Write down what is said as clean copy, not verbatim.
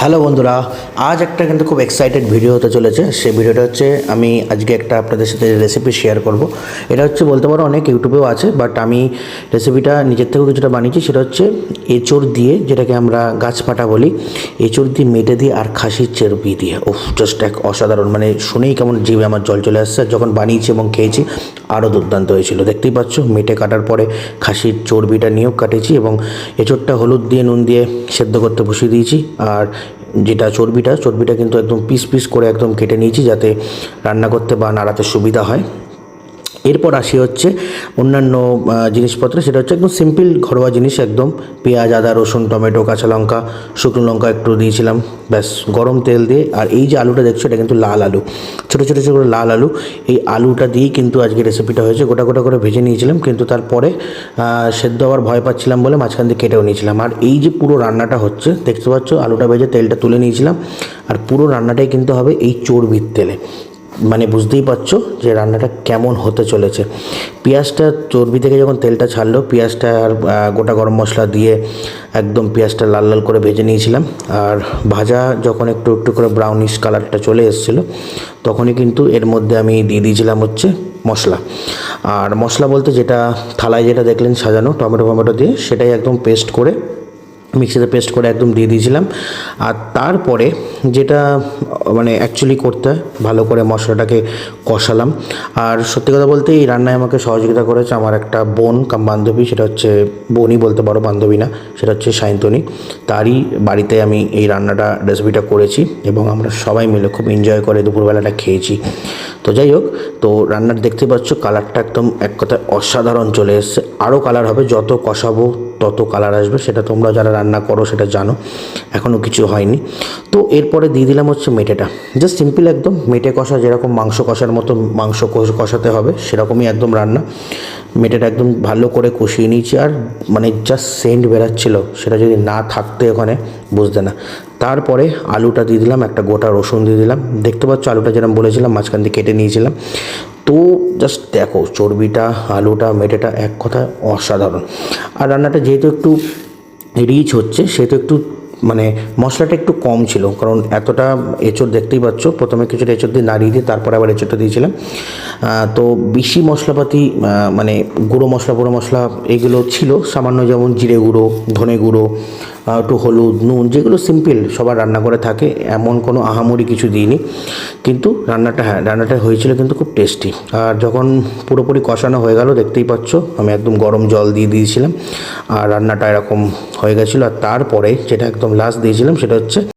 Hello বন্ধুরা, আজ একটা কিন্তু খুব এক্সাইটেড ভিডিও হতে চলেছে। সেই ভিডিওটা হচ্ছে আমি আজকে একটা আপনাদের সাথে রেসিপি শেয়ার করব। এটা হচ্ছে বলতে পারো অনেক ইউটিউবেও আছে, বাট আমি রেসিপিটা নিজের থেকেও কিছুটা বানিয়েছি। সেটা হচ্ছে এঁচড় দিয়ে, যেটাকে আমরা গাছপাটা বলি, এঁচড় দিয়ে মেটে দিয়ে আর খাসির চর্বি দিয়ে। ওফ, জাস্ট এক অসাধারণ, মানে শুনেই কেমন জিভে আমার জল চলে আসছে। যখন বানিয়েছি এবং খেয়েছি আরও দুর্দান্ত হয়েছিল। দেখতেই পাচ্ছ, মেটে কাটার পরে খাসির চর্বিটা নিয়েও কাটেছি এবং এঁচড়টা হলুদ দিয়ে নুন দিয়ে সেদ্ধ করতে বসিয়ে দিয়েছি। আর যেটা চর্বিটা কিন্তু একদম পিস পিস করে একদম কেটে নিয়েছি, যাতে রান্না করতে বা নাড়াতে সুবিধা হয়। এরপর আসি হচ্ছে অন্যান্য জিনিসপত্র। সেটা হচ্ছে একদম সিম্পল ঘরোয়া জিনিস, একদম পেঁয়াজ, আদা, রসুন, টমেটো, কাঁচা লঙ্কা, শুকনো লঙ্কা একটু দিয়েছিলাম, ব্যাস। গরম তেল দিয়ে, আর এই যে আলুটা দেখছো, এটা কিন্তু লাল আলু, ছোটো ছোটো ছোটো লাল আলু। এই আলুটা দিয়েই কিন্তু আজকে রেসিপিটা হয়েছে। গোটা গোটা করে ভেজে নিয়েছিলাম, কিন্তু তারপরে সেদ্ধ হওয়ার ভয় পাচ্ছিলাম বলে মাঝখান দিয়ে কেটেও নিয়েছিলাম। আর এই যে পুরো রান্নাটা হচ্ছে, দেখতে পাচ্ছ, আলুটা ভেজে তেলটা তুলে নিয়েছিলাম, আর পুরো রান্নাটাই কিন্তু হবে এই চর্বির তেলে। মানে বুঝতেই পারছো যে রান্নাটা কেমন হতে চলেছে। পেঁয়াজটা চর্বি থেকে যখন তেলটা ছাড়লো, পেঁয়াজটা আর গোটা গরম মশলা দিয়ে একদম পেঁয়াজটা লাল লাল করে ভেজে নিয়েছিলাম। আর ভাজা যখন একটু একটু করে ব্রাউনিশ কালারটা চলে এসেছিলো, তখনই কিন্তু এর মধ্যে আমি দিয়ে দিয়েছিলাম হচ্ছে মশলা। আর মশলা বলতে যেটা থালায় যেটা দেখলেন সাজানো টমেটো দিয়ে, সেটাই একদম পেস্ট করে, মিক্সিতে পেস্ট করে একদম দিয়ে দিয়েছিলাম। আর তারপরে যেটা মানে অ্যাকচুয়ালি করতে হয়, ভালো করে মশলাটাকে কষালাম। আর সত্যি কথা বলতে এই রান্নায় আমাকে সহযোগিতা করেছে আমার একটা বোন কাম বান্ধবী। সেটা হচ্ছে বোনই বলতে পারো, বান্ধবী না। সেটা হচ্ছে সায়ন্তনী। তারই বাড়িতে আমি এই রেসিপিটা করেছি এবং আমরা সবাই মিলে খুব এনজয় করে দুপুরবেলাটা খেয়েছি। তো যাই হোক, তো রান্নার দেখতে পাচ্ছ কালারটা একদম এক কথায় অসাধারণ চলে এসছে। আরও কালার হবে, যত কষাবো তত কালার আসবে, সেটা তোমরা যারা রান্না করো সেটা জানো। এখনও কিছু হয়নি। তো এরপরে দিয়ে দিলাম হচ্ছে মেটেটা। জাস্ট সিম্পল একদম মেটে কষা, যেরকম মাংস কষার মতো মাংস কষাতে হবে সেরকমই একদম রান্না। মেটেটা একদম ভালো করে কষিয়ে নিয়েছি। আর মানে জাস্ট সেন্ট বেরাচ্ছিল, সেটা যদি না থাকতো ওখানে বুঝতে না। তারপরে আলুটা দিয়ে দিলাম, একটা গোটা রসুন দিয়ে দিলাম। দেখতে পাচ্ছ আলুটা যেরকম বলেছিলাম মাঝখান দিয়ে কেটে নিয়েছিলাম। তো জাস্ট দেখো, চর্বিটা, আলুটা, মেটেটা এক কথায় অসাধারণ। আর রান্নাটা যেহেতু একটু রিচ হচ্ছে, সেহেতু একটু মানে মশলাটা একটু কম ছিল, কারণ এতটা এঁচড় দেখতেই পাচ্ছ। প্রথমে কিছুটা এঁচড় দিয়ে নাড়িয়ে দিয়ে তারপরে আবার এঁচড়টা দিয়েছিলাম। তো বেশি মশলাপাতি মানে গুঁড়ো মশলা এগুলো ছিল সামান্য, যেমন জিরে গুঁড়ো, ধনে গুঁড়ো, একটু হলুদ, নুন, যেগুলো সিম্পল সবার রান্না করে থাকে, এমন কোনো আহামরি কিছু দিইনি। কিন্তু রান্নাটা হয়েছিল কিন্তু খুব টেস্টি। আর যখন পুরোপুরি কষানো হয়ে গেল, দেখতেই পাচ্ছ আমি একদম গরম জল দিয়ে দিয়েছিলাম, আর রান্নাটা এরকম হয়ে গেছিলো। আর তারপরে যেটা একদম লাস্ট দিয়েছিলাম সেটা হচ্ছে